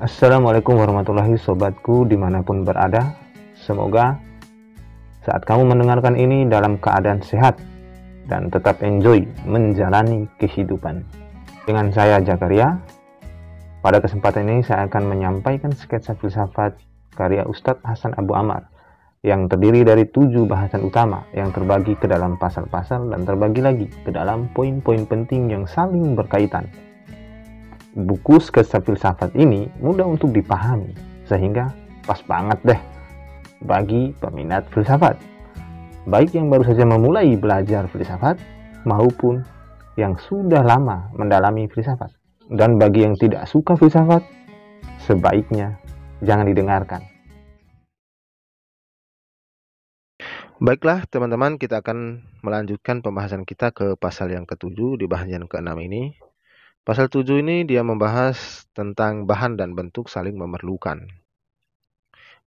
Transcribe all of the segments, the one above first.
Assalamualaikum warahmatullahi sobatku dimanapun berada. Semoga saat kamu mendengarkan ini dalam keadaan sehat dan tetap enjoy menjalani kehidupan. Dengan saya Jakaria, pada kesempatan ini saya akan menyampaikan sketsa filsafat karya Ustadz Hasan Abu Ammar yang terdiri dari 7 bahasan utama yang terbagi ke dalam pasal-pasal dan terbagi lagi ke dalam poin-poin penting yang saling berkaitan. Buku sketsa filsafat ini mudah untuk dipahami, sehingga pas banget deh bagi peminat filsafat, baik yang baru saja memulai belajar filsafat maupun yang sudah lama mendalami filsafat. Dan bagi yang tidak suka filsafat, sebaiknya jangan didengarkan. Baiklah teman-teman, kita akan melanjutkan pembahasan kita ke pasal yang ke-7 di bahasan ke-6 ini. Pasal 7 ini dia membahas tentang bahan dan bentuk saling memerlukan.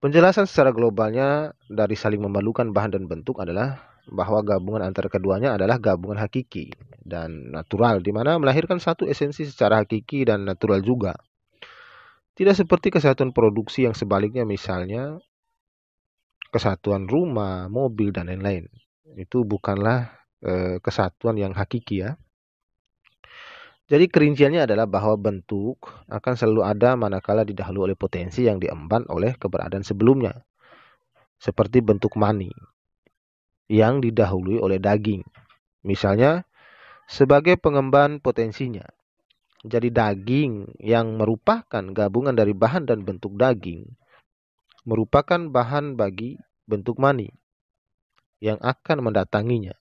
Penjelasan secara globalnya dari saling memerlukan bahan dan bentuk adalah bahwa gabungan antara keduanya adalah gabungan hakiki dan natural, di mana melahirkan satu esensi secara hakiki dan natural juga. Tidak seperti kesatuan produksi yang sebaliknya, misalnya kesatuan rumah, mobil, dan lain-lain. Itu bukanlah kesatuan yang hakiki ya. Jadi kerinciannya adalah bahwa bentuk akan selalu ada manakala didahului oleh potensi yang diemban oleh keberadaan sebelumnya. Seperti bentuk mani yang didahului oleh daging. Misalnya sebagai pengemban potensinya. Jadi daging yang merupakan gabungan dari bahan dan bentuk daging merupakan bahan bagi bentuk mani yang akan mendatanginya.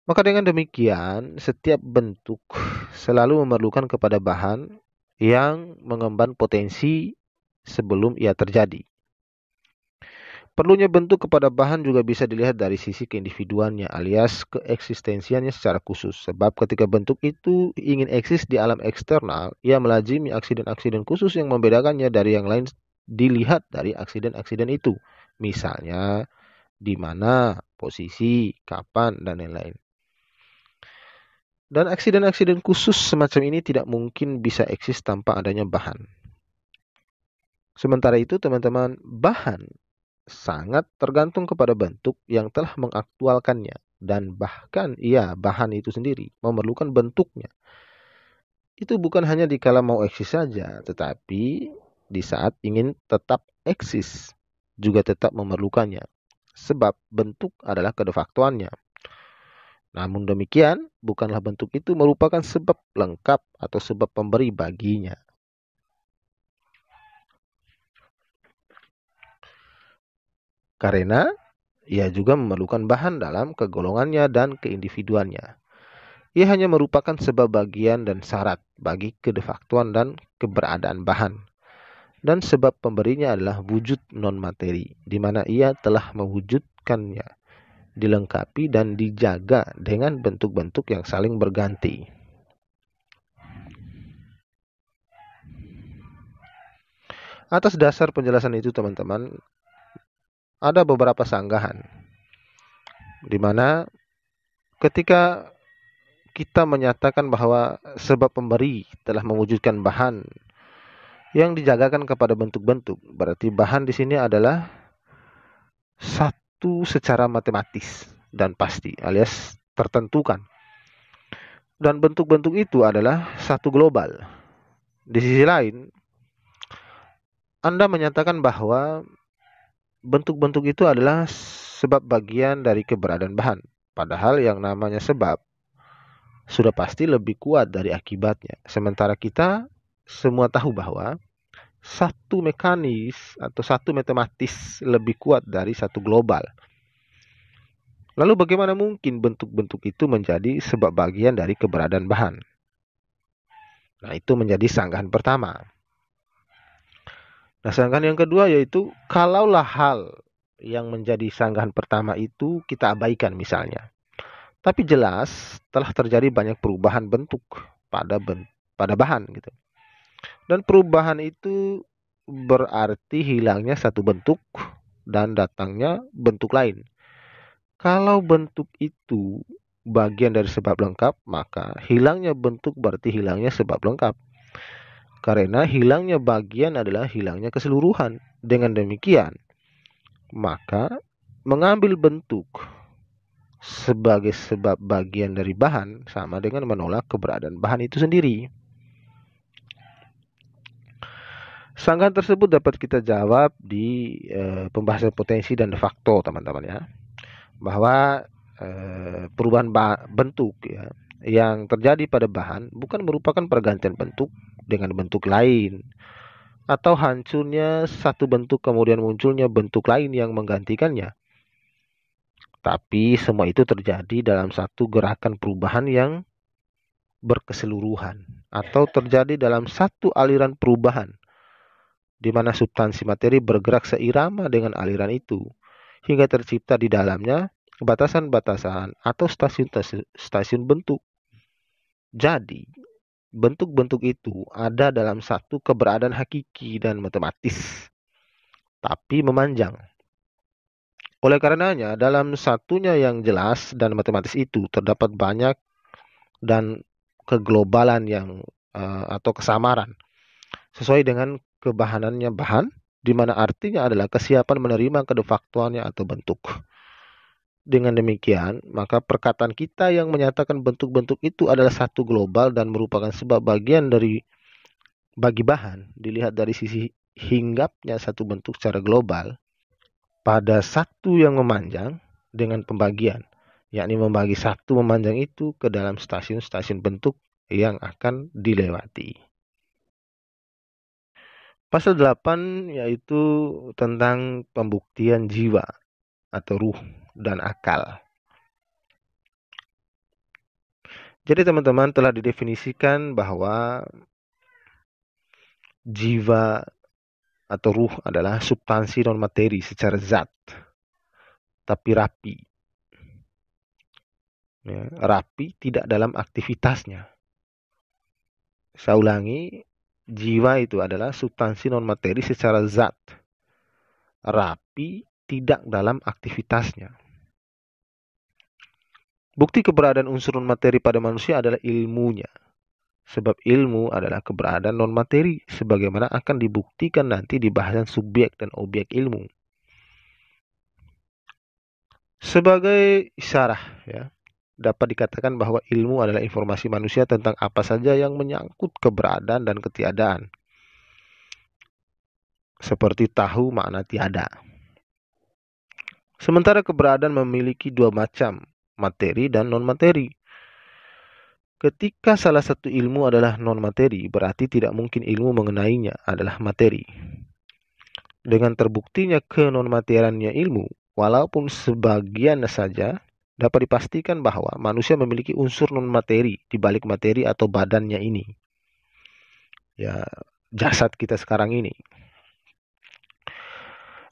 Maka dengan demikian, setiap bentuk selalu memerlukan kepada bahan yang mengemban potensi sebelum ia terjadi. Perlunya bentuk kepada bahan juga bisa dilihat dari sisi keindividuannya alias keeksistensiannya secara khusus. Sebab ketika bentuk itu ingin eksis di alam eksternal, ia melazimi aksiden-aksiden khusus yang membedakannya dari yang lain dilihat dari aksiden-aksiden itu. Misalnya, di mana, posisi, kapan, dan lain-lain. Dan aksiden-aksiden khusus semacam ini tidak mungkin bisa eksis tanpa adanya bahan. Sementara itu teman-teman, bahan sangat tergantung kepada bentuk yang telah mengaktualkannya. Dan bahkan bahan itu sendiri memerlukan bentuknya. Itu bukan hanya dikala mau eksis saja, tetapi di saat ingin tetap eksis juga tetap memerlukannya. Sebab bentuk adalah kedefaktoannya. Namun demikian, bukanlah bentuk itu merupakan sebab lengkap atau sebab pemberi baginya. Karena ia juga memerlukan bahan dalam kegolongannya dan keindividuannya. Ia hanya merupakan sebab bagian dan syarat bagi kedefaktuan dan keberadaan bahan. Dan sebab pemberinya adalah wujud non-materi, di mana ia telah mewujudkannya, dilengkapi dan dijaga dengan bentuk-bentuk yang saling berganti. Atas dasar penjelasan itu teman-teman, ada beberapa sanggahan di mana ketika kita menyatakan bahwa sebab pemberi telah mewujudkan bahan yang dijagakan kepada bentuk-bentuk, berarti bahan di sini adalah satu secara matematis dan pasti alias tertentukan. Dan bentuk-bentuk itu adalah satu global. Di sisi lain, Anda menyatakan bahwa bentuk-bentuk itu adalah sebab bagian dari keberadaan bahan. Padahal yang namanya sebab sudah pasti lebih kuat dari akibatnya. Sementara kita semua tahu bahwa satu mekanis atau satu matematis lebih kuat dari satu global. Lalu bagaimana mungkin bentuk-bentuk itu menjadi sebab bagian dari keberadaan bahan? Nah, itu menjadi sanggahan pertama. Nah, sanggahan yang kedua yaitu kalaulah hal yang menjadi sanggahan pertama itu kita abaikan misalnya. Tapi jelas telah terjadi banyak perubahan bentuk pada bahan gitu. Dan perubahan itu berarti hilangnya satu bentuk dan datangnya bentuk lain. Kalau bentuk itu bagian dari sebab lengkap, maka hilangnya bentuk berarti hilangnya sebab lengkap. Karena hilangnya bagian adalah hilangnya keseluruhan. Dengan demikian, maka mengambil bentuk sebagai sebab bagian dari bahan sama dengan menolak keberadaan bahan itu sendiri. Sanggahan tersebut dapat kita jawab di pembahasan potensi dan de facto, teman-teman ya. Bahwa perubahan bentuk ya yang terjadi pada bahan bukan merupakan pergantian bentuk dengan bentuk lain atau hancurnya satu bentuk kemudian munculnya bentuk lain yang menggantikannya. Tapi semua itu terjadi dalam satu gerakan perubahan yang berkeseluruhan atau terjadi dalam satu aliran perubahan di mana substansi materi bergerak seirama dengan aliran itu hingga tercipta di dalamnya batasan-batasan atau stasiun bentuk. Jadi, bentuk-bentuk itu ada dalam satu keberadaan hakiki dan matematis, tapi memanjang. Oleh karenanya, dalam satunya yang jelas dan matematis itu terdapat banyak dan keglobalan yang atau kesamaran sesuai dengan kebahanannya bahan, di mana artinya adalah kesiapan menerima kedefaktuannya atau bentuk. Dengan demikian, maka perkataan kita yang menyatakan bentuk-bentuk itu adalah satu global dan merupakan sebab bagian dari bagi bahan dilihat dari sisi hinggapnya satu bentuk secara global pada satu yang memanjang dengan pembagian, yakni membagi satu memanjang itu ke dalam stasiun-stasiun bentuk yang akan dilewati. Pasal 8 yaitu tentang pembuktian jiwa atau ruh dan akal. Jadi teman-teman telah didefinisikan bahwa jiwa atau ruh adalah substansi non-materi secara zat, tapi rapi. Ya, rapi tidak dalam aktivitasnya. Saya ulangi, jiwa itu adalah substansi non-materi secara zat, rapi tidak dalam aktivitasnya. Bukti keberadaan unsur non-materi pada manusia adalah ilmunya. Sebab ilmu adalah keberadaan non-materi, sebagaimana akan dibuktikan nanti di bahasan subjek dan objek ilmu. Sebagai isyarah, ya, dapat dikatakan bahwa ilmu adalah informasi manusia tentang apa saja yang menyangkut keberadaan dan ketiadaan. Seperti tahu makna tiada. Sementara keberadaan memiliki dua macam, materi dan non-materi. Ketika salah satu ilmu adalah non-materi, berarti tidak mungkin ilmu mengenainya adalah materi. Dengan terbuktinya ke-non-materiannya ilmu, walaupun sebagian saja, dapat dipastikan bahwa manusia memiliki unsur non-materi di balik materi atau badannya ini. Ya, jasad kita sekarang ini.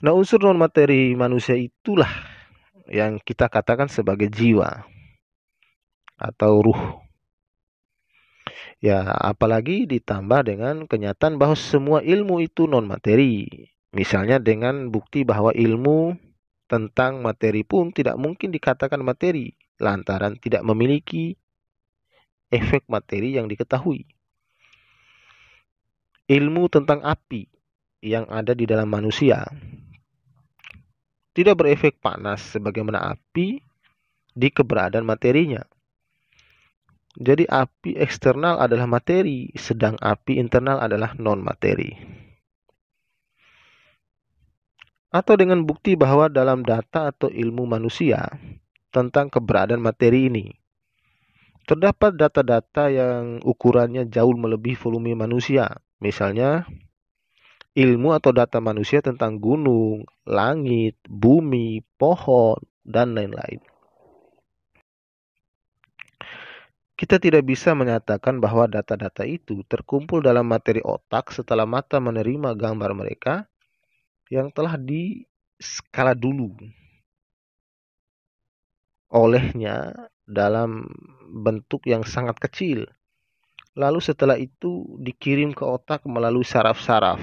Nah, unsur non-materi manusia itulah yang kita katakan sebagai jiwa atau ruh. Ya, apalagi ditambah dengan kenyataan bahwa semua ilmu itu non-materi. Misalnya dengan bukti bahwa ilmu tentang materi pun tidak mungkin dikatakan materi, lantaran tidak memiliki efek materi yang diketahui. Ilmu tentang api yang ada di dalam manusia tidak berefek panas sebagaimana api di keberadaan materinya. Jadi api eksternal adalah materi, sedang api internal adalah non-materi. Atau dengan bukti bahwa dalam data atau ilmu manusia tentang keberadaan materi ini, terdapat data-data yang ukurannya jauh melebihi volume manusia. Misalnya, ilmu atau data manusia tentang gunung, langit, bumi, pohon, dan lain-lain. Kita tidak bisa menyatakan bahwa data-data itu terkumpul dalam materi otak setelah mata menerima gambar mereka yang telah diskala dulu olehnya dalam bentuk yang sangat kecil. Lalu setelah itu dikirim ke otak melalui saraf-saraf.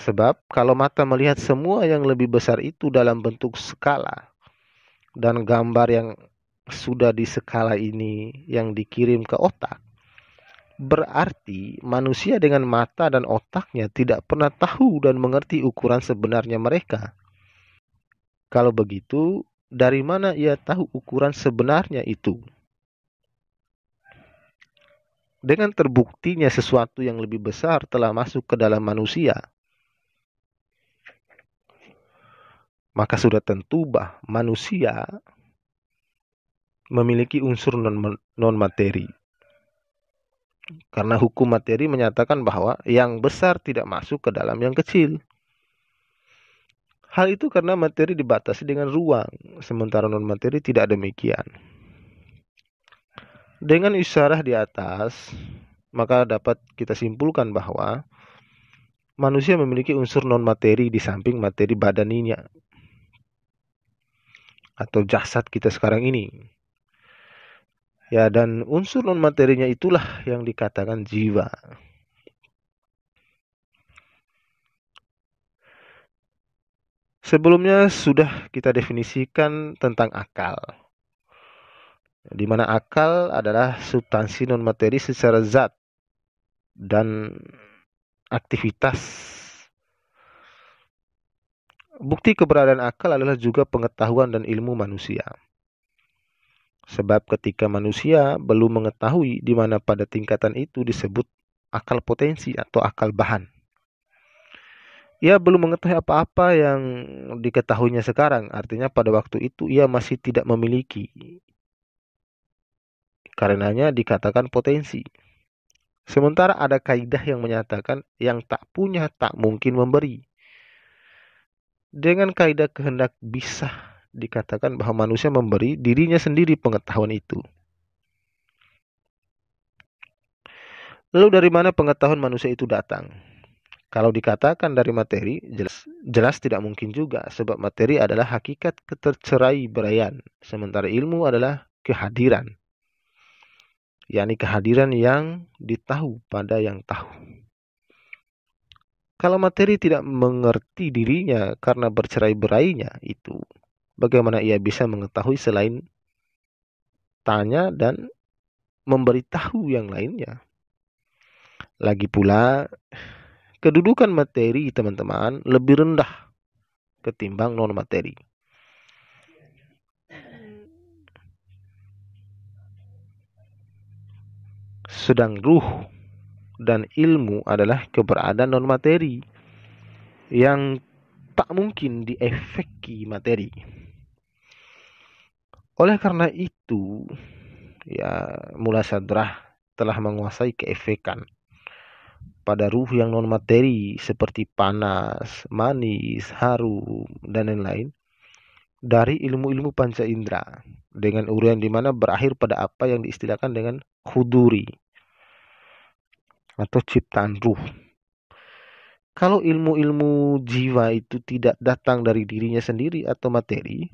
Sebab kalau mata melihat semua yang lebih besar itu dalam bentuk skala dan gambar yang sudah di skala ini yang dikirim ke otak, Berarti manusia dengan mata dan otaknya tidak pernah tahu dan mengerti ukuran sebenarnya mereka. Kalau begitu, dari mana ia tahu ukuran sebenarnya itu? Dengan terbuktinya sesuatu yang lebih besar telah masuk ke dalam manusia, maka sudah tentu bahwa manusia memiliki unsur non-materi. Karena hukum materi menyatakan bahwa yang besar tidak masuk ke dalam yang kecil. Hal itu karena materi dibatasi dengan ruang, sementara non-materi tidak demikian. Dengan isyarah di atas, maka dapat kita simpulkan bahwa manusia memiliki unsur non-materi di samping materi badaninya atau jasad kita sekarang ini. Ya, dan unsur non-materinya itulah yang dikatakan jiwa. Sebelumnya sudah kita definisikan tentang akal, di mana akal adalah substansi non-materi secara zat dan aktivitas. Bukti keberadaan akal adalah juga pengetahuan dan ilmu manusia. Sebab ketika manusia belum mengetahui di mana pada tingkatan itu disebut akal potensi atau akal bahan. Ia belum mengetahui apa-apa yang diketahuinya sekarang. Artinya pada waktu itu ia masih tidak memiliki. Karenanya dikatakan potensi. Sementara ada kaidah yang menyatakan yang tak punya tak mungkin memberi. Dengan kaidah kehendak bisa dikatakan bahwa manusia memberi dirinya sendiri pengetahuan itu. Lalu dari mana pengetahuan manusia itu datang? Kalau dikatakan dari materi, jelas tidak mungkin juga, sebab materi adalah hakikat keterceraiberaian, sementara ilmu adalah kehadiran, yakni kehadiran yang ditahu pada yang tahu. Kalau materi tidak mengerti dirinya karena bercerai-berainya itu, bagaimana ia bisa mengetahui selain tanya dan memberitahu yang lainnya? Lagi pula, kedudukan materi, teman-teman, lebih rendah ketimbang non-materi. Sedang ruh dan ilmu adalah keberadaan non-materi yang tak mungkin diefeki materi. Oleh karena itu, ya mula sadrah telah menguasai keefekan pada ruh yang non-materi seperti panas, manis, harum, dan lain-lain dari ilmu-ilmu panca indera dengan uraian di mana berakhir pada apa yang diistilahkan dengan khuduri atau ciptaan ruh. Kalau ilmu-ilmu jiwa itu tidak datang dari dirinya sendiri atau materi,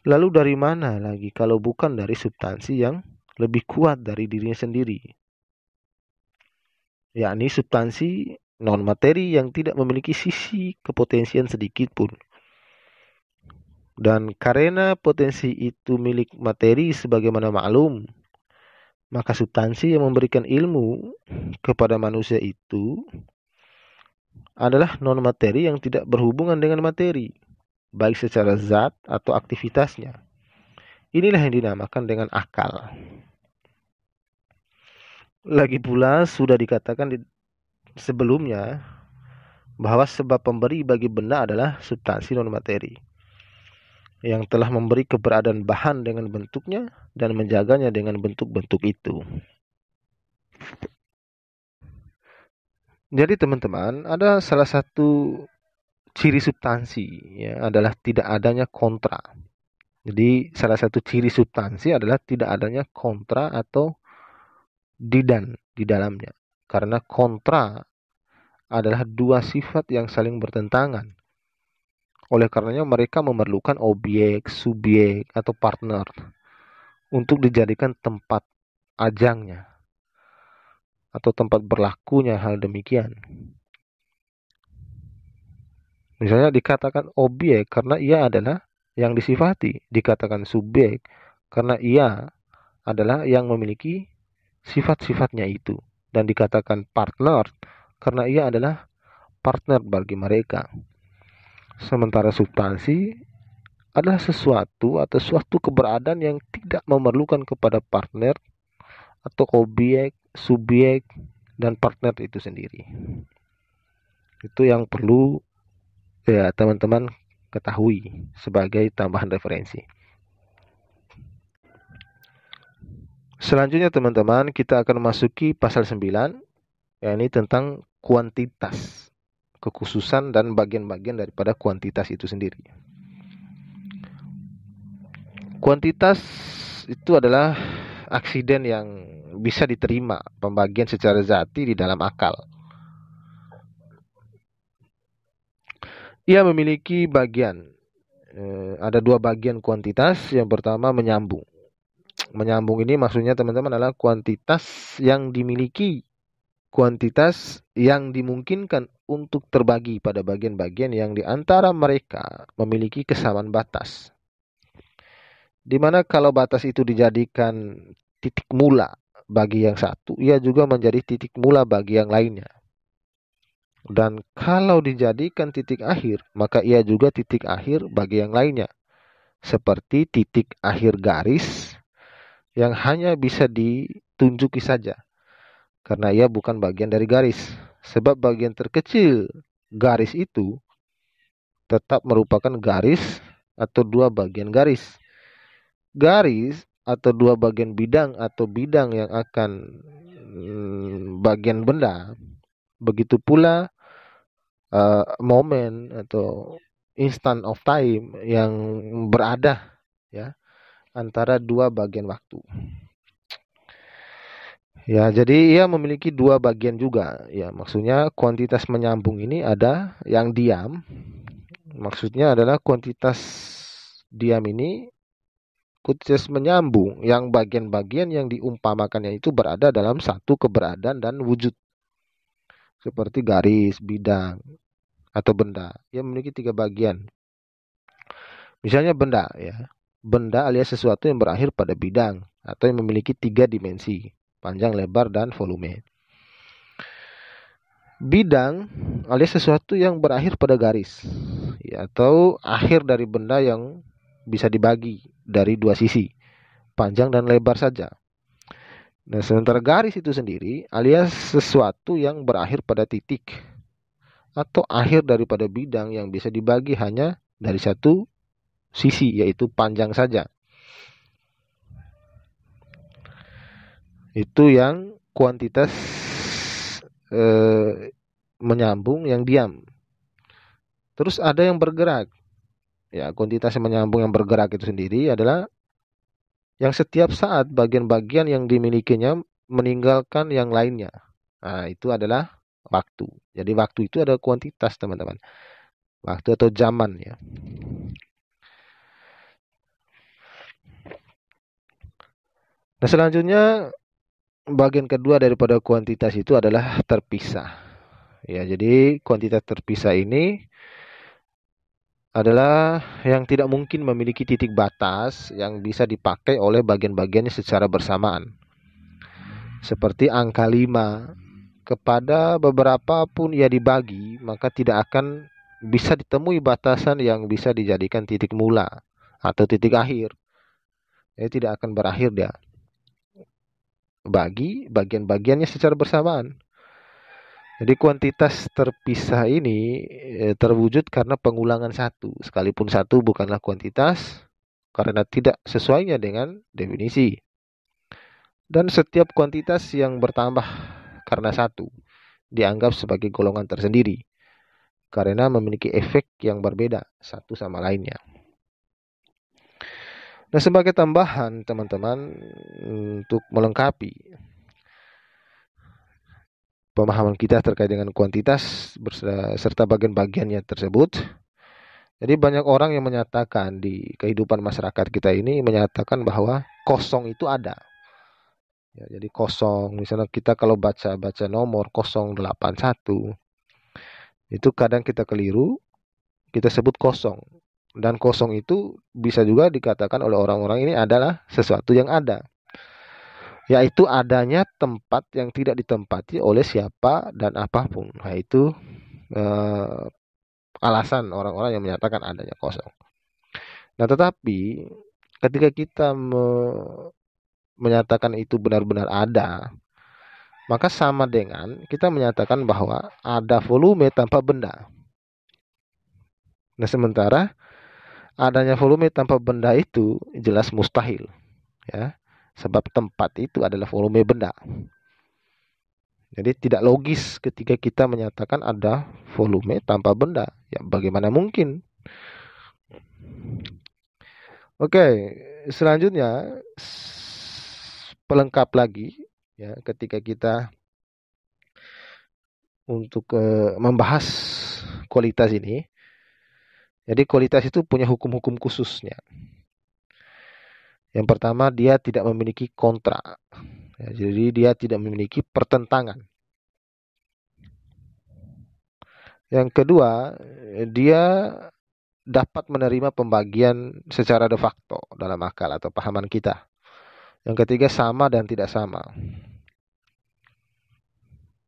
lalu dari mana lagi kalau bukan dari substansi yang lebih kuat dari dirinya sendiri? Yakni substansi non-materi yang tidak memiliki sisi kepotensian sedikit pun. Dan karena potensi itu milik materi sebagaimana maklum, maka substansi yang memberikan ilmu kepada manusia itu adalah non-materi yang tidak berhubungan dengan materi, baik secara zat atau aktivitasnya. Inilah yang dinamakan dengan akal. Lagi pula sudah dikatakan sebelumnya bahwa sebab pemberi bagi benda adalah substansi non-materi yang telah memberi keberadaan bahan dengan bentuknya dan menjaganya dengan bentuk-bentuk itu. Jadi teman-teman, ada salah satu ciri substansi ya, adalah tidak adanya kontra. Jadi salah satu ciri substansi adalah tidak adanya kontra atau didan di dalamnya. Karena kontra adalah dua sifat yang saling bertentangan. Oleh karenanya mereka memerlukan objek, subjek, atau partner untuk dijadikan tempat ajangnya atau tempat berlakunya hal demikian. Misalnya dikatakan objek karena ia adalah yang disifati, dikatakan subjek karena ia adalah yang memiliki sifat-sifatnya itu dan dikatakan partner karena ia adalah partner bagi mereka. Sementara substansi adalah sesuatu atau suatu keberadaan yang tidak memerlukan kepada partner atau objek, subjek, dan partner itu sendiri. Itu yang perlu ya teman-teman ketahui sebagai tambahan referensi. Selanjutnya teman-teman, kita akan masuki pasal 9, yakni tentang kuantitas, kekhususan dan bagian-bagian daripada kuantitas itu sendiri. Kuantitas itu adalah aksiden yang bisa diterima pembagian secara zati di dalam akal. Ia memiliki bagian, ada dua bagian kuantitas. Yang pertama menyambung. Menyambung ini maksudnya teman-teman adalah kuantitas yang dimiliki, kuantitas yang dimungkinkan untuk terbagi pada bagian-bagian yang di antara mereka memiliki kesamaan batas. Dimana kalau batas itu dijadikan titik mula bagi yang satu, ia juga menjadi titik mula bagi yang lainnya. Dan kalau dijadikan titik akhir, maka ia juga titik akhir bagi yang lainnya. Seperti titik akhir garis yang hanya bisa ditunjuki saja, karena ia bukan bagian dari garis. Sebab bagian terkecil garis itu tetap merupakan garis atau dua bagian garis. Garis atau dua bagian bidang atau bidang yang akan bagian benda. Begitu pula momen atau instant of time yang berada ya antara dua bagian waktu. Ya, jadi ia memiliki dua bagian juga. Ya, maksudnya kuantitas menyambung ini ada yang diam. Maksudnya adalah kuantitas diam ini kuantitas menyambung yang bagian-bagian yang diumpamakannya itu berada dalam satu keberadaan dan wujud. Seperti garis, bidang, atau benda. Ia memiliki tiga bagian. Misalnya benda ya. Benda alias sesuatu yang berakhir pada bidang atau yang memiliki tiga dimensi, panjang, lebar, dan volume. Bidang alias sesuatu yang berakhir pada garis ya, atau akhir dari benda yang bisa dibagi dari dua sisi, panjang dan lebar saja. Nah, sementara garis itu sendiri alias sesuatu yang berakhir pada titik atau akhir daripada bidang yang bisa dibagi hanya dari satu sisi, yaitu panjang saja. Itu yang kuantitas menyambung yang diam. Terus ada yang bergerak. Ya, kuantitas menyambung yang bergerak itu sendiri adalah yang setiap saat bagian-bagian yang dimilikinya meninggalkan yang lainnya. Nah, itu adalah waktu. Jadi waktu itu ada kuantitas, teman-teman. Waktu atau zaman ya. Nah, selanjutnya bagian kedua daripada kuantitas itu adalah terpisah. Ya, jadi kuantitas terpisah ini adalah yang tidak mungkin memiliki titik batas yang bisa dipakai oleh bagian-bagiannya secara bersamaan. Seperti angka 5, kepada beberapa pun ia dibagi, maka tidak akan bisa ditemui batasan yang bisa dijadikan titik mula atau titik akhir. Ia tidak akan berakhir dia. Bagi bagian-bagiannya secara bersamaan. Jadi kuantitas terpisah ini terwujud karena pengulangan satu. Sekalipun satu bukanlah kuantitas karena tidak sesuainya dengan definisi. Dan setiap kuantitas yang bertambah karena satu dianggap sebagai golongan tersendiri karena memiliki efek yang berbeda satu sama lainnya. Nah, sebagai tambahan teman-teman untuk melengkapi pemahaman kita terkait dengan kuantitas serta bagian-bagiannya tersebut. Jadi banyak orang yang menyatakan di kehidupan masyarakat kita ini menyatakan bahwa kosong itu ada. Ya, jadi kosong, misalnya kita kalau baca nomor 081, itu kadang kita keliru, kita sebut kosong. Dan kosong itu bisa juga dikatakan oleh orang-orang ini adalah sesuatu yang ada. yaitu adanya tempat yang tidak ditempati oleh siapa dan apapun. Nah, itu alasan orang-orang yang menyatakan adanya kosong. Nah, tetapi ketika kita menyatakan itu benar-benar ada, maka sama dengan kita menyatakan bahwa ada volume tanpa benda. Nah, sementara adanya volume tanpa benda itu jelas mustahil, ya, sebab tempat itu adalah volume benda. Jadi tidak logis ketika kita menyatakan ada volume tanpa benda. Ya, bagaimana mungkin? Oke, selanjutnya pelengkap lagi, ya, ketika kita untuk membahas kualitas ini. Jadi kualitas itu punya hukum-hukum khususnya. Yang pertama, dia tidak memiliki kontra. Ya, jadi dia tidak memiliki pertentangan. Yang kedua, dia dapat menerima pembagian secara de facto dalam akal atau pahaman kita. Yang ketiga, sama dan tidak sama.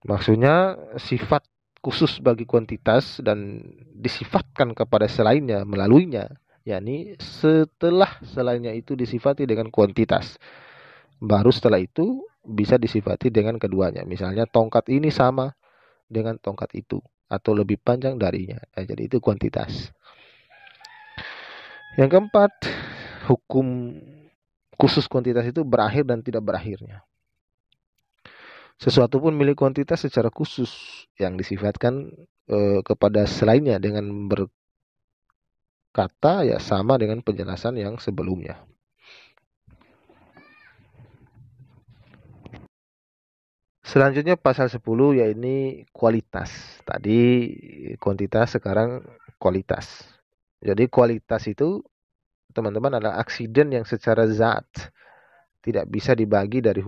Maksudnya sifat khusus bagi kuantitas dan disifatkan kepada selainnya melaluinya, yakni setelah selainnya itu disifati dengan kuantitas, baru setelah itu bisa disifati dengan keduanya. Misalnya tongkat ini sama dengan tongkat itu atau lebih panjang darinya. Nah, jadi itu kuantitas. Yang keempat, hukum khusus kuantitas itu berakhir dan tidak berakhirnya. Sesuatu pun milik kuantitas secara khusus yang disifatkan kepada selainnya dengan berkata ya sama dengan penjelasan yang sebelumnya. Selanjutnya pasal 10 yaitu kualitas. Tadi kuantitas, sekarang kualitas. Jadi kualitas itu teman-teman adalah aksiden yang secara zat tidak bisa dibagi dari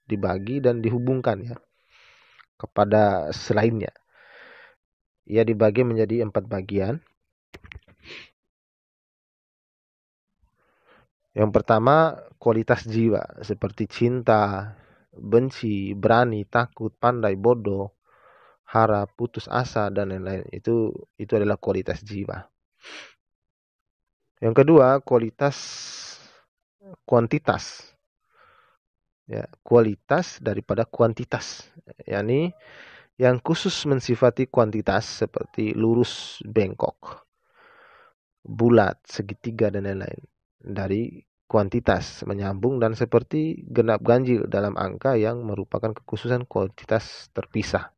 dibagi dan dihubungkan ya kepada selainnya. Ia dibagi menjadi 4 bagian. Yang pertama, kualitas jiwa seperti cinta, benci, berani, takut, pandai, bodoh, harap, putus asa dan lain-lain. Itu adalah kualitas jiwa. Yang kedua, kuantitas. Ya, kualitas daripada kuantitas. yakni yang khusus mensifati kuantitas seperti lurus, bengkok, bulat, segitiga dan lain-lain. Dari kuantitas menyambung dan seperti genap ganjil dalam angka yang merupakan kekhususan kuantitas terpisah.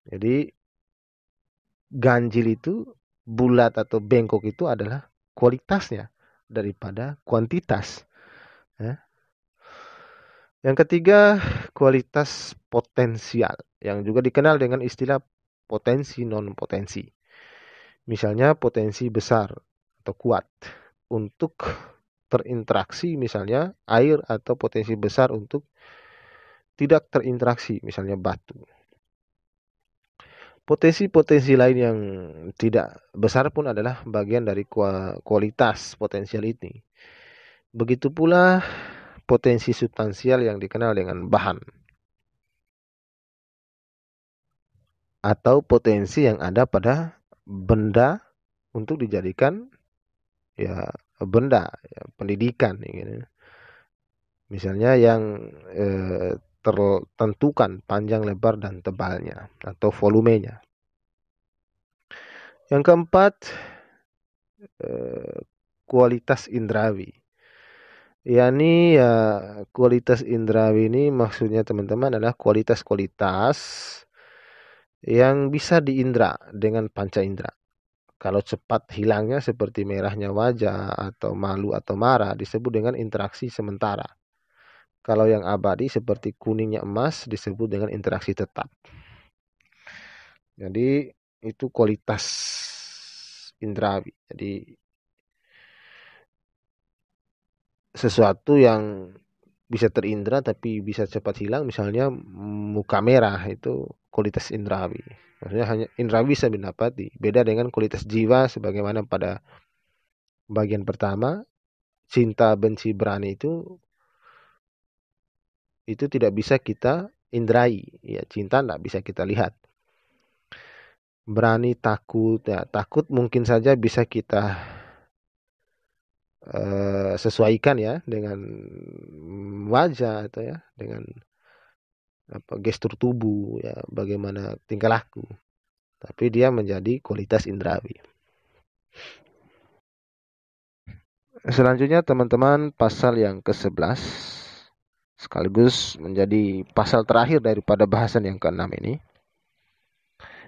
Jadi ganjil itu, bulat atau bengkok itu adalah kualitasnya daripada kuantitas. Ya. Yang ketiga, kualitas potensial yang juga dikenal dengan istilah potensi non-potensi. Misalnya potensi besar atau kuat untuk terinteraksi, misalnya air, atau potensi besar untuk tidak terinteraksi, misalnya batu. Potensi-potensi lain yang tidak besar pun adalah bagian dari kualitas potensial ini. Begitu pula potensi substansial yang dikenal dengan bahan atau potensi yang ada pada benda untuk dijadikan ya benda ya, pendidikan gitu. Misalnya yang tertentukan panjang, lebar dan tebalnya atau volumenya. Yang keempat, kualitas indrawi. yakni ya kualitas indrawi ini maksudnya teman-teman adalah kualitas-kualitas yang bisa diindra dengan panca indera. Kalau cepat hilangnya seperti merahnya wajah atau malu atau marah disebut dengan interaksi sementara. Kalau yang abadi seperti kuningnya emas disebut dengan interaksi tetap. Jadi itu kualitas indrawi. Jadi sesuatu yang bisa terindra tapi bisa cepat hilang, misalnya muka merah, itu kualitas indrawi. Maksudnya hanya indrawi bisa didapati. Beda dengan kualitas jiwa sebagaimana pada bagian pertama, cinta, benci, berani itu tidak bisa kita indrai. Ya, cinta tidak bisa kita lihat. Berani, takut, ya takut mungkin saja bisa kita sesuaikan ya dengan wajah atau ya dengan gestur tubuh ya, bagaimana tingkah laku. Tapi dia menjadi kualitas indrawi. Selanjutnya teman-teman, pasal yang ke-11 sekaligus menjadi pasal terakhir daripada bahasan yang ke-6 ini,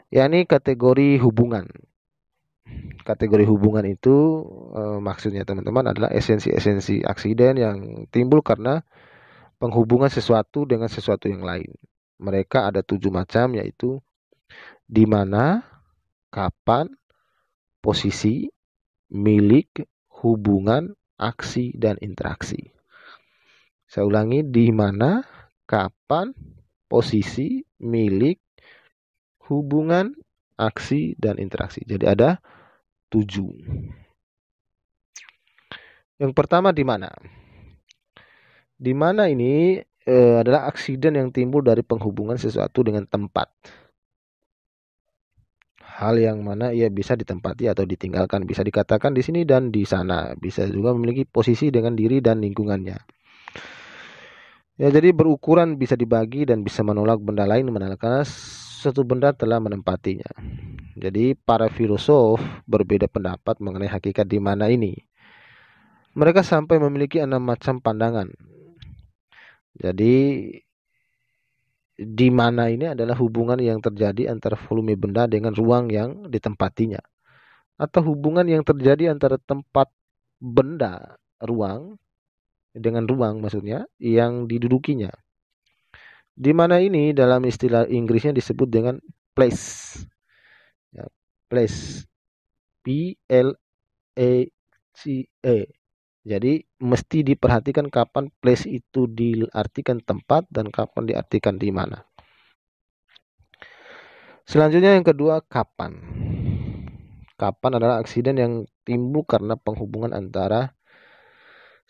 yakni kategori hubungan. Kategori hubungan itu maksudnya teman-teman adalah esensi-esensi aksiden yang timbul karena penghubungan sesuatu dengan sesuatu yang lain. Mereka ada 7 macam, yaitu di mana, kapan, posisi, milik, hubungan, aksi, dan interaksi. Saya ulangi, di mana, kapan, posisi, milik, hubungan, aksi, dan interaksi. Jadi ada 7. Yang pertama di mana? Di mana ini adalah aksiden yang timbul dari penghubungan sesuatu dengan tempat. Hal yang mana ia bisa ditempati atau ditinggalkan, bisa dikatakan di sini dan di sana. Bisa juga memiliki posisi dengan diri dan lingkungannya. Ya, jadi berukuran bisa dibagi dan bisa menolak benda lain manakala suatu benda telah menempatinya. Jadi para filosof berbeda pendapat mengenai hakikat di mana ini. Mereka sampai memiliki 6 macam pandangan. Jadi di mana ini adalah hubungan yang terjadi antara volume benda dengan ruang yang ditempatinya, atau hubungan yang terjadi antara tempat benda, ruang, dengan ruang maksudnya, yang didudukinya. Di mana ini dalam istilah Inggrisnya disebut dengan place. Ya, place. P-L-A-C-E. Jadi mesti diperhatikan kapan place itu diartikan tempat dan kapan diartikan di mana. Selanjutnya yang kedua, kapan. Kapan adalah aksiden yang timbul karena penghubungan antara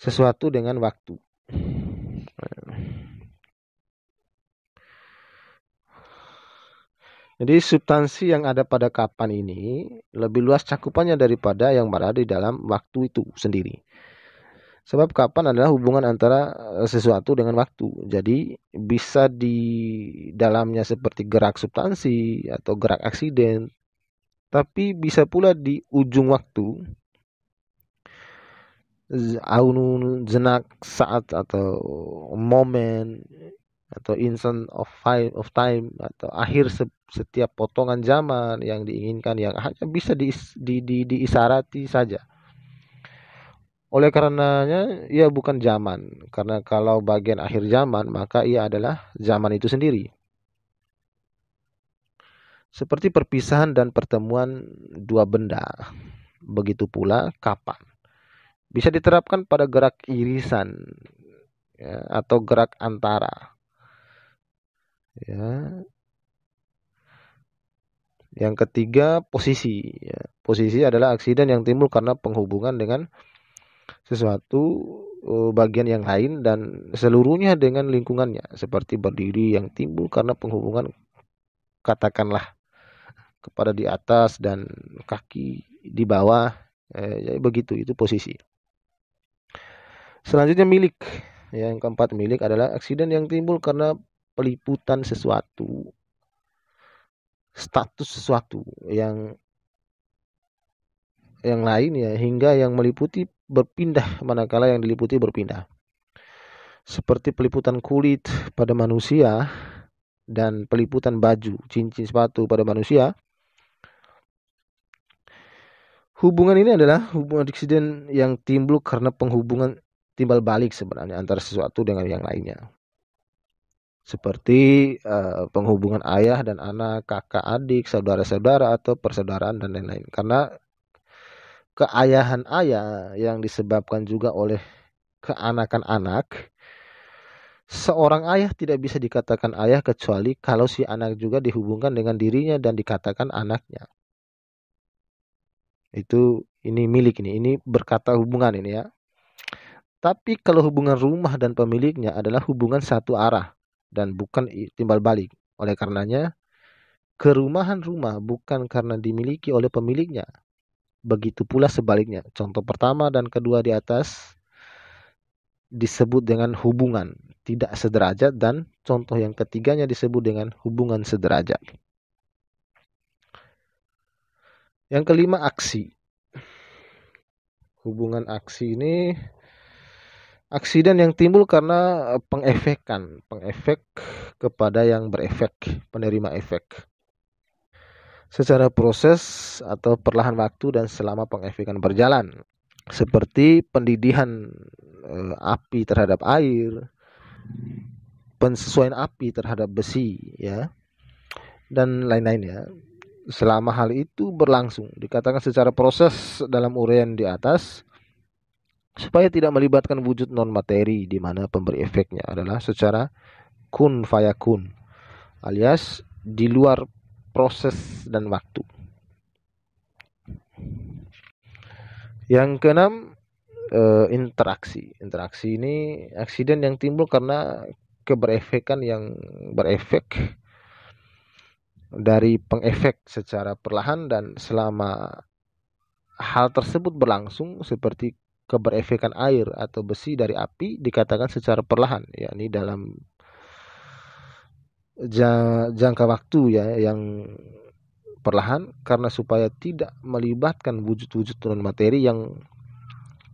sesuatu dengan waktu. Jadi substansi yang ada pada kapan ini lebih luas cakupannya daripada yang berada di dalam waktu itu sendiri. Sebab kapan adalah hubungan antara sesuatu dengan waktu. Jadi bisa di dalamnya seperti gerak substansi atau gerak aksiden. Tapi bisa pula di ujung waktu, jenak saat atau momen atau instant of time atau akhir setiap potongan zaman yang diinginkan, yang hanya bisa diisarati saja. Oleh karenanya ia bukan zaman, karena kalau bagian akhir zaman maka ia adalah zaman itu sendiri. Seperti perpisahan dan pertemuan dua benda, begitu pula kapan. Bisa diterapkan pada gerak irisan ya, atau gerak antara. Ya. Yang ketiga, posisi. Ya. Posisi adalah aksiden yang timbul karena penghubungan dengan sesuatu bagian yang lain dan seluruhnya dengan lingkungannya. Seperti berdiri yang timbul karena penghubungan katakanlah kepada di atas dan kaki di bawah. Ya, begitu, itu posisi. Selanjutnya milik. Ya, yang keempat, milik adalah aksiden yang timbul karena peliputan sesuatu, status sesuatu yang lain ya, hingga yang meliputi berpindah manakala yang diliputi berpindah. Seperti peliputan kulit pada manusia dan peliputan baju, cincin, sepatu pada manusia. Hubungan ini adalah hubungan aksiden yang timbul karena penghubungan timbal balik sebenarnya antara sesuatu dengan yang lainnya. Seperti penghubungan ayah dan anak, kakak adik, saudara-saudara atau persaudaraan dan lain-lain. Karena keayahan ayah yang disebabkan juga oleh keanakan anak, seorang ayah tidak bisa dikatakan ayah kecuali kalau si anak juga dihubungkan dengan dirinya dan dikatakan anaknya. Itu ini milik ini berkata hubungan ini ya. Tapi kalau hubungan rumah dan pemiliknya adalah hubungan satu arah dan bukan timbal balik. Oleh karenanya, kerumahan rumah bukan karena dimiliki oleh pemiliknya. Begitu pula sebaliknya. Contoh pertama dan kedua di atas disebut dengan hubungan tidak sederajat, dan contoh yang ketiganya disebut dengan hubungan sederajat. Yang kelima, aksi. Hubungan aksi ini aksiden yang timbul karena pengefek kepada yang berefek, penerima efek. Secara proses atau perlahan waktu dan selama pengefekan berjalan. Seperti pendidihan api terhadap air, penyesuaian api terhadap besi, ya, dan lain-lain ya. Selama hal itu berlangsung, dikatakan secara proses dalam uraian di atas, supaya tidak melibatkan wujud non materi di mana pemberi efeknya adalah secara kun fayakun, alias di luar proses dan waktu. Yang keenam, interaksi. Interaksi ini aksiden yang timbul karena keberefekan yang berefek dari pengefek secara perlahan dan selama hal tersebut berlangsung, seperti keberefekan air atau besi dari api, dikatakan secara perlahan, yakni dalam jangka waktu ya yang perlahan, karena supaya tidak melibatkan wujud-wujud non materi yang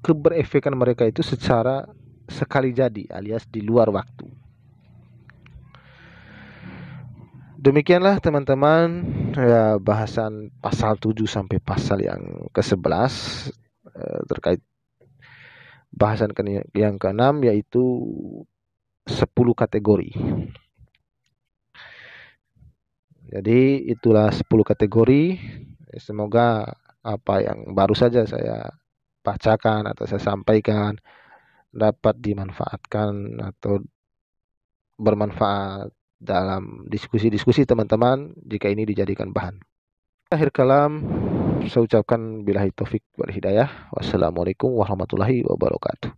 keberefekan mereka itu secara sekali jadi, alias di luar waktu. Demikianlah teman-teman ya, bahasan pasal 7 sampai pasal yang ke-11 terkait bahasan yang ke-6, yaitu 10 kategori. Jadi itulah 10 kategori. Semoga apa yang baru saja saya bacakan atau saya sampaikan dapat dimanfaatkan atau bermanfaat dalam diskusi-diskusi teman-teman jika ini dijadikan bahan. Akhir kalam, saya ucapkan billahi taufik wal hidayah. Wassalamualaikum warahmatullahi wabarakatuh.